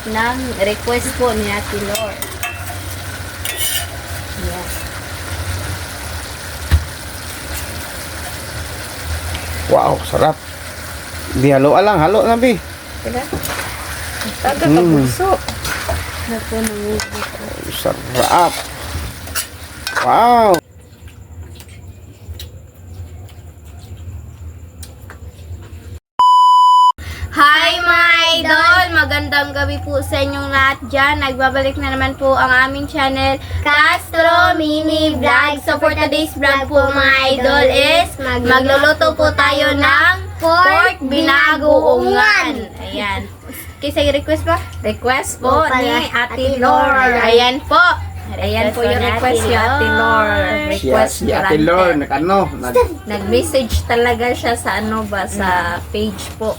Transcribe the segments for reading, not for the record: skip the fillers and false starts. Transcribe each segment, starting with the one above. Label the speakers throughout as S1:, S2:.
S1: ng request po ni Ate Lor. Yan.
S2: Wow, sarap. Di halo lang, halo na bi.
S1: Diba? Taga kapuso. Naku, nangugot.
S2: Sarap. Wow.
S1: Hi mga idol! Magandang gabi po sa inyong lahat dyan. Nagbabalik na naman po ang aming channel, Castro Mini Vlog. So for today's vlog po mga idol is magluluto po tayo ng pork binagoongan. Ayan. Kisa request ba? Request po ni Ate Lor. Ayan po. Ayan po yung request ni Ate Lor. Request
S2: Si Ate Lor,
S1: nag-message talaga siya sa ano ba, sa page po.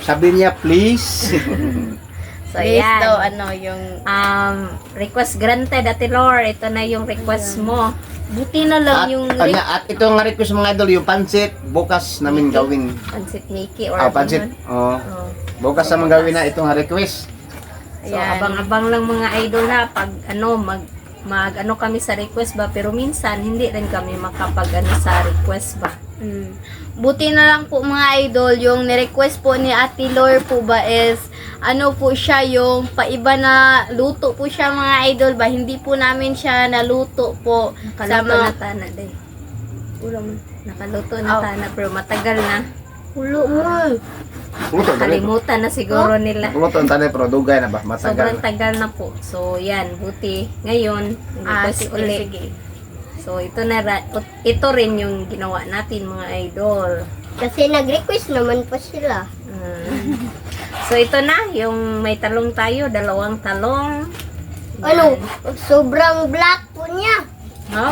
S2: sabi niya, please.
S1: So, yan. Daw, ano, yung request granted, Ate Lor. Ito na yung request mo. Buti na lang yung
S2: at ito nga request mga idol, yung pansit, bukas namin gawin.
S1: Pansit Mickey or
S2: Pansit. Oh. Bukas naman gawin na ito nga request.
S1: So, abang-abang lang mga idol na pag ano, mag ano kami sa request ba, pero minsan hindi rin kami makapag ano sa request ba. Buti na lang po mga idol, yung ni-request po ni Ate Lor po ba is ano po siya, yung paiba na luto po siya mga idol ba, hindi po namin siya naluto po. Nakaluto na tana day. Nakaluto na tana pero matagal na. Ulo mo. Kalimutan na siguro nila.
S2: Luto ang tanay pero dugay na ba? Matagal.
S1: Sobrang tagal na po. So yan, buti. Ngayon, request ulit. So ito rin yung ginawa natin mga idol.
S3: Kasi nag-request naman po sila.
S1: So ito na, yung may talong tayo, 2 talong.
S3: Ano? Sobrang black po niya.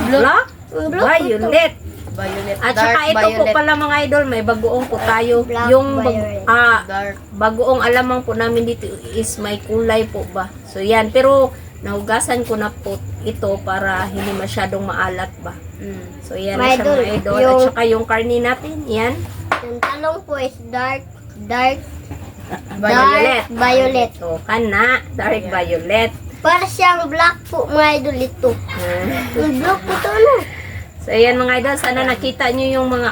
S1: Black?
S3: Violet.
S1: Violet. At saka ito po pala mga idol, may bagoong po tayo.
S3: Black
S1: Yung
S3: violet.
S1: bagoong alamang po namin dito is may kulay po ba. So yan, pero nahugasan ko na po ito para hindi masyadong maalat ba. So yan na siya mga idol. At saka yung karni natin, yan.
S3: Yung talong po is dark
S1: Violet. So, kana, dark violet.
S3: Para siyang black po mga idol ito. Yung black po ito ano?
S1: So, ayan mga idol, sana nakita nyo yung mga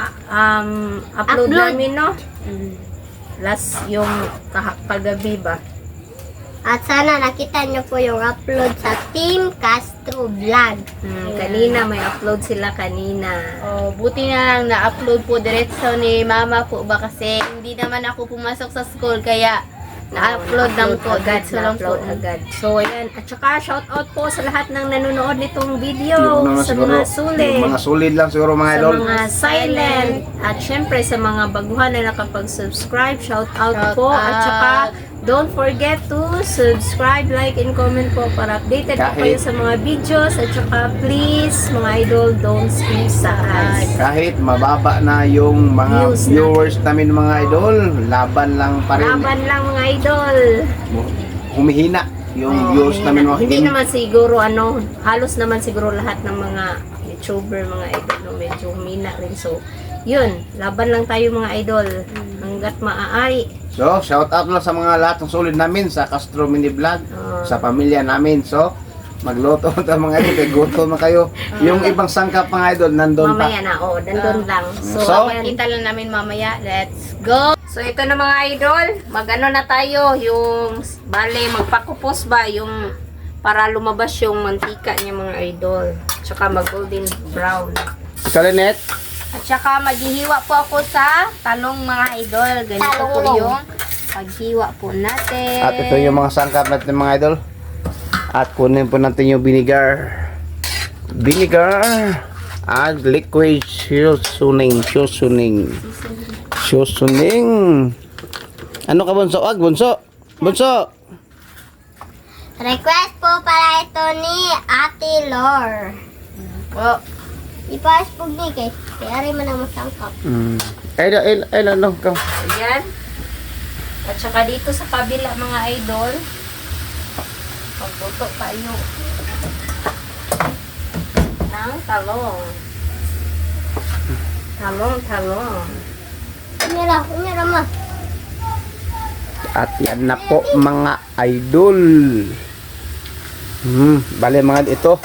S1: upload namin, no? Last yung kagabi ba?
S3: At sana nakita nyo po yung upload sa Team Castro Vlog.
S1: Kanina, may upload sila kanina.
S4: Oh, buti na lang na-upload po diretso ni Mama po ba kasi hindi naman ako pumasok sa school kaya na-upload lang po
S1: agad,
S4: diretso lang po.
S1: agad. So, ayan. At saka, shout out po sa lahat ng nanonood nitong video. Sa mga sulit.
S2: Mga sulit lang siguro mga
S1: Sa
S2: idol.
S1: mga silent. At syempre, sa mga baguhan na nakapag-subscribe, shout out po. At saka, don't forget to subscribe, like, and comment po para updated po kayo sa mga videos. At saka, please, mga idol, don't skip sa ads.
S2: Kahit mababa na yung mga
S1: Views
S2: viewers namin mga idol, laban lang pa rin.
S1: Laban lang mga idol.
S2: Humihina yung views namin mga
S1: Hindi naman siguro halos naman siguro lahat ng mga YouTuber, mga idol, no, medyo humina rin. So, yun, laban lang tayo mga idol. Hanggat maaari.
S2: So, shout out lang sa mga lahat ng solid namin sa Castro Mini Vlog, sa pamilya namin. So, magluto tayo mga idol, kay gutom na kayo. Yung ibang sangkap mga idol, nandun pa.
S1: Mamaya na, nandun lang. So,
S4: Kita lang namin mamaya. Let's go!
S1: So, ito na mga idol. Mag-ano na tayo, yung, magpakupos ba, yung, para lumabas yung mantika niya mga idol. Tsaka mag-golden brown.
S2: Kalinet,
S4: At saka maghihiwa po ako sa talong mga idol. Ganito po yung paghiwa po natin.
S2: at ito yung mga sangkap natin mga idol. At kunin po natin yung vinegar. At liquid seasoning. Ano ka bunso? Bunso!
S3: Request po para ito ni Ate Lor.
S4: Po.
S3: Ipaas po ni kay kaya rin man ang masangkap.
S2: Ano ka?
S1: Ayan. At saka dito sa kabila mga idol, pagluto tayo ng talong. Talong.
S3: Kunyara ma.
S2: At yan na po mga idol. Bale mga ito.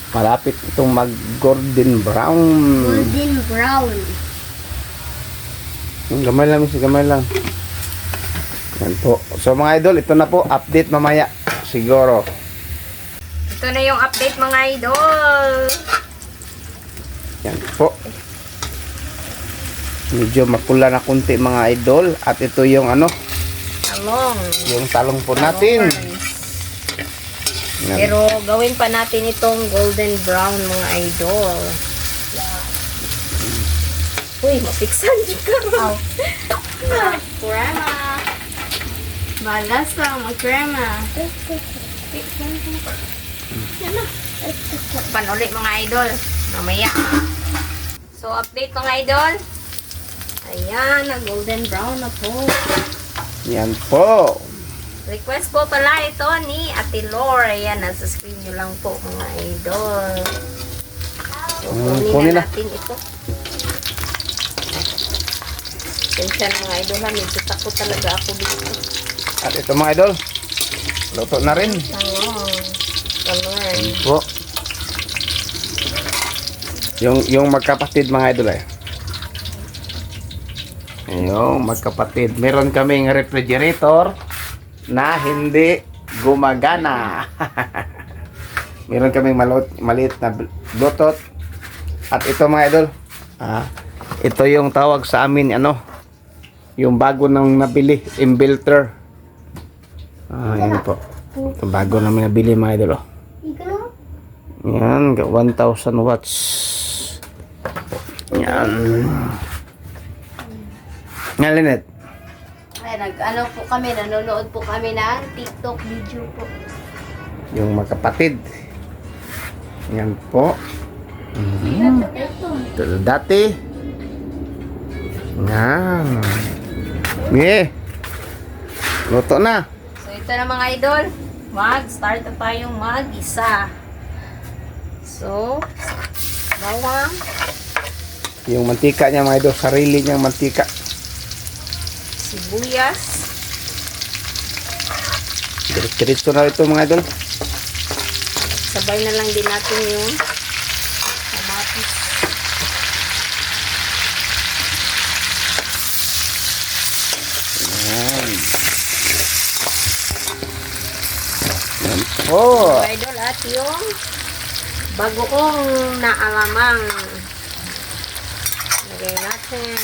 S2: Malapit itong mag golden brown.
S3: Golden brown.
S2: Gamay lang, gamay lang. Yan po. So mga idol, ito na po. Update mamaya. Siguro.
S1: Ito na yung update mga idol.
S2: Yan po. Medyo makula na kunti mga idol. At ito yung ano,
S1: Talong.
S2: yung talong po natin. Yan.
S1: Pero gawin pa natin itong golden brown mga idol. Uy, mapiksan din ka.
S4: Krema. Malas lang, mag-krema.
S1: Panuli mga idol. Mamaya. So, update mga idol. Ayan, na golden brown na po.
S2: Yan po.
S1: Request po pala ito ni Ate Lore. Ayan, nasa screen nyo lang po mga idol. So,
S2: kunin
S1: kunin
S2: na.
S1: na natin ito. Tensya mga idol ha, medyo takot talaga ako dito.
S2: At ito mga idol. Luto na rin.
S1: Talong.
S2: Po. Yung magkapatid mga idol eh. Yung magkapatid. Meron kaming refrigerator na hindi gumagana. Meron kaming maliit na Bluetooth. At ito mga idol, ito yung tawag sa amin, ano, yung bago nang nabili, inverter. Yan po. Ito bago namin nabili mga idol. Yan, 1,000 watts. Yan. Nga, Lynette.
S4: Ay, ano po kami, nanonood po kami ng TikTok video po.
S2: Yung magkapatid. Yan po. Ito dati. Yan. Yeah. Luto na.
S1: So, ito na mga idol. Start na tayong mag-isa. So, bawang.
S2: Yung mantika niya mga idol, sarili niyang mantika.
S1: Sibuyas.
S2: Diretso na ito mga idol.
S1: Sabay na lang din natin yung kamatis.
S2: Yan. Yan po.
S1: Mga idol, at yung bago kong naalamang lagay natin.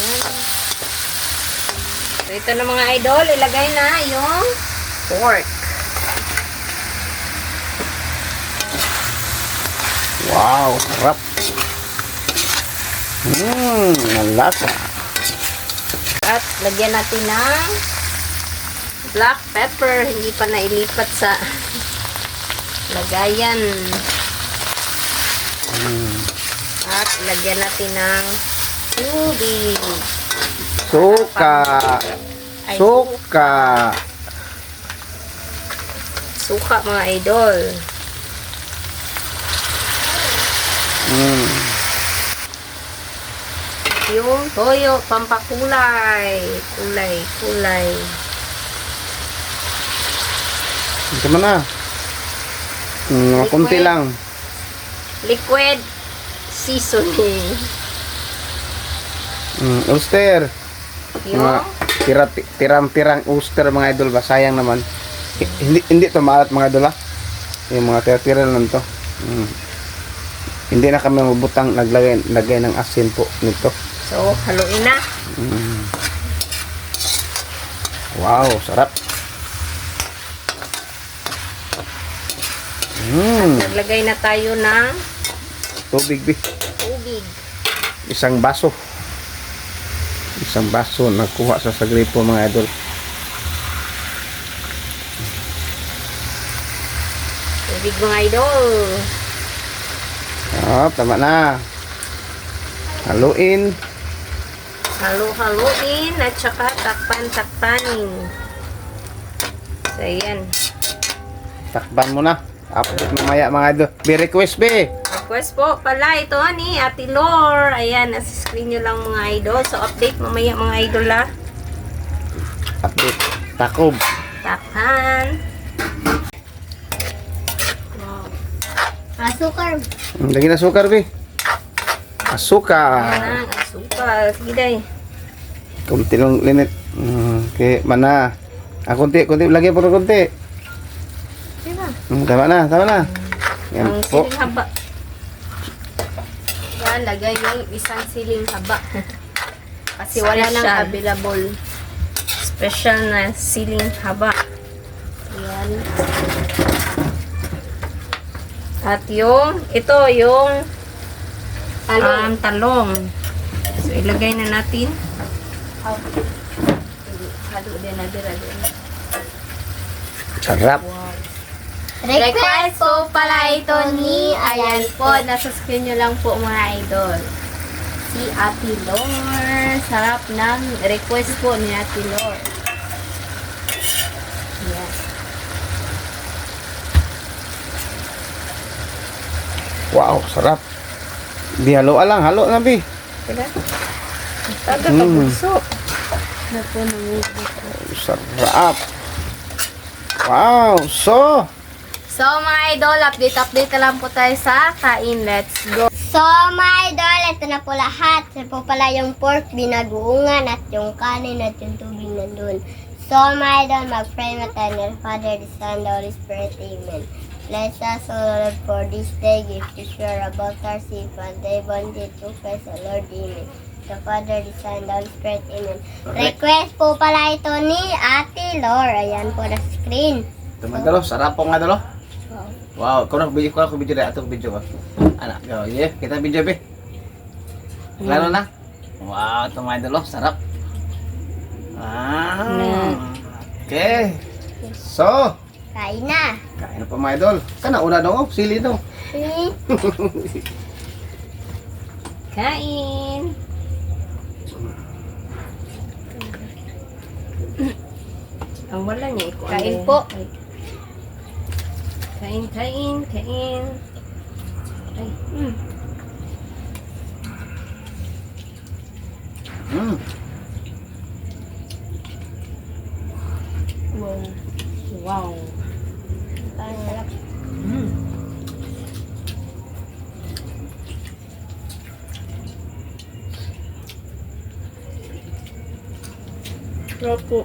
S1: Ayan. So, ito na mga idol, ilagay na yung pork.
S2: Wow, sarap. Nalasa.
S1: At lagyan natin ng black pepper. Hindi pa nailipat sa lagayan. At lagyan natin ng tubig.
S2: Suka.
S1: Ay,
S2: Suka.
S1: Suka mga idol. Yung toyo, pampakulay. Kulay.
S2: Ito mo na. Mga kunti
S1: Liquid.
S2: lang.
S1: Liquid seasoning.
S2: Oyster.
S1: Yung
S2: Mga tirang-tirang oyster mga idol ba? Sayang naman. Hindi to maalat mga idol ha. Yung mga tira-tira lang to. Hindi na kami mabutang naglagay ng asin po nito.
S1: so, haluin na.
S2: Wow, sarap.
S1: Naglagay na tayo ng
S2: Tubig bi.
S1: tubig.
S2: Isang baso nakuha sa sagripo mga idol.
S1: Tubig mga idol.
S2: Tama na. Haluin.
S1: Halu-haluin at saka takpan-takpanin. So, ayan.
S2: Takban mo na. Upload mamaya mga idol. Be request be.
S1: request po pala ito ni Ate Lor. Ayan, nasa screen nyo lang mga idol. So, update mamaya mga idol ha.
S2: Update. Takob.
S1: Takhan.
S3: Asukar.
S2: Lagi na sukar, be. Asukar.
S1: Ayan ang asukal. Sige day.
S2: Kunti lang linit. Okay, mana. Kunti lagi po kunti.
S1: Diba?
S2: Tama na. Yan
S1: Ang
S2: po.
S1: siling haba. Yan, lagay yung isang siling haba.
S4: Kasi wala nang
S1: Special.
S4: available.
S1: Special na siling haba.
S4: Ayan.
S1: At ito yung
S4: Talong.
S1: talong. So, ilagay na natin.
S4: Halo din na dira din.
S2: Sarap.
S4: Request po pala ito ni, ayan po, nasa screen nyo lang po mga idol. Si Ate Lor. Sarap ng request po ni Ate Lor. Ayan.
S2: Wow, sarap. Di halo lang, halo na, be.
S1: Diba? Taga kapuso.
S4: Na po nangulit.
S2: Sarap. Wow, so.
S4: So mga idol, update na lang po tayo sa kain. Let's go.
S3: So, mga idol, ito na po lahat. Ito po pala yung pork, binaguungan, at yung kanin at yung tubig nandun. So, mga idol, mag-pray na tayo ng Father, the Son, the Holy Spirit. Amen. Bless us, O Lord, for this day. Give to share about our sin, and they wanted to Christ, the Lord. Amen. The Father, the Son, the Holy Spirit. Amen. Request po pala ito ni Ate Lor. Ayan po na screen.
S2: Ito mga dalo, sarap po mga dalo. Wow, kau nak video deh atau video ba? Anak, go, yeah, kita video be. Klaro na? Wow, ito mga dalo, sarap. Okay. So,
S3: Kain na.
S2: kain na po mga idol. Sana una daw, sili daw.
S1: Kain. Ang wala niya iko.
S4: Kain po.
S1: Kain. Ay, Wow.
S3: Ang sarap.
S1: Sarap po.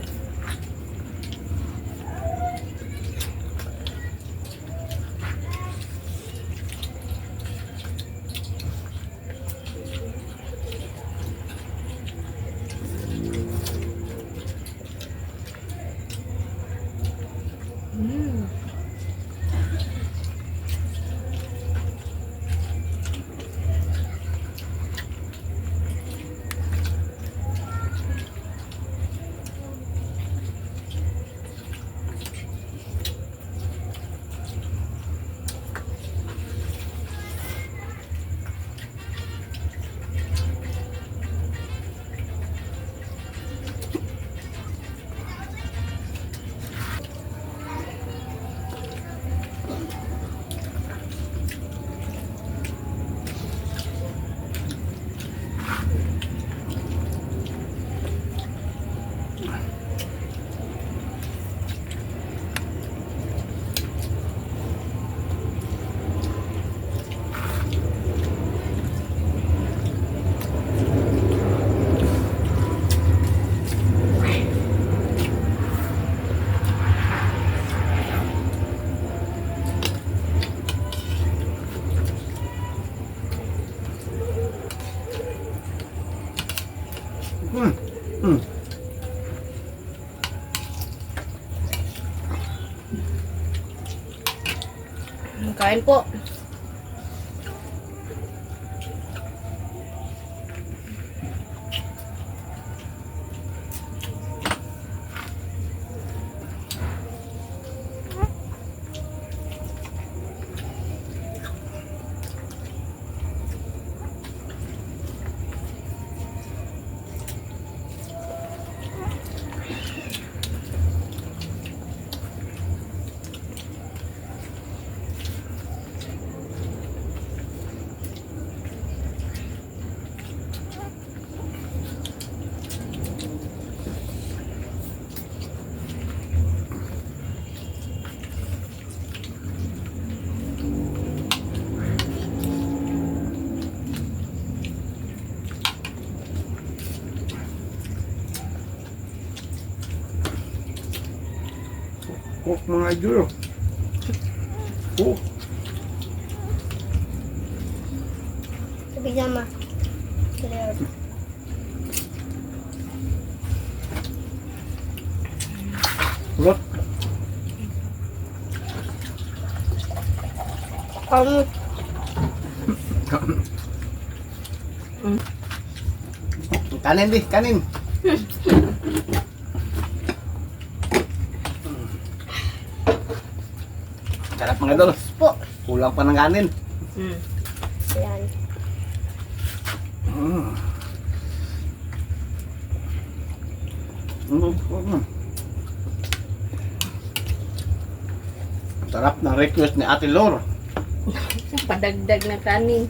S4: Kain po.
S2: Cook mga idol. Cook.
S3: Sabi sama. Clear.
S2: Look. Kanin di, kanin. Sarap mga idol.
S3: Po.
S2: Kulang pa ng kanin.
S1: Mm.
S3: Yan.
S2: Mm. Sarap ng request ni Ate Lor.
S1: Padagdag na kanin.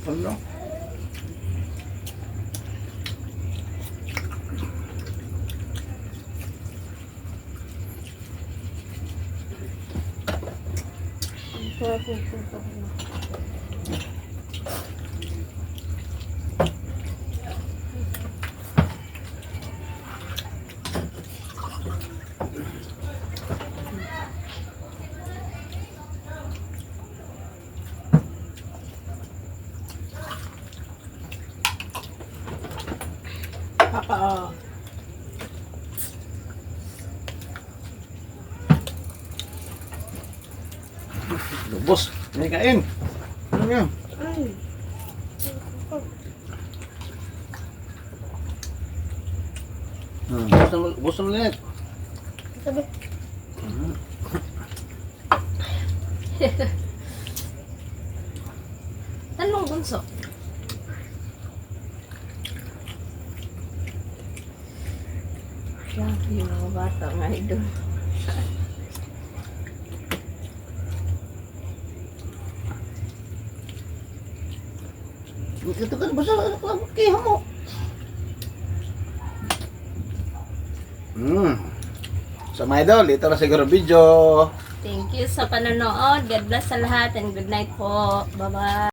S2: Ano? Lubos. May kain. Ano yan? Gusto mo ulit.
S3: Sabi.
S1: Tanong bunso. Grabe yung mga bata mga idol.
S2: Ito ka, basta kiha mo. So mga idol, ito na siguro video.
S1: Thank you sa panonood. God bless sa lahat and good night po. Bye-bye.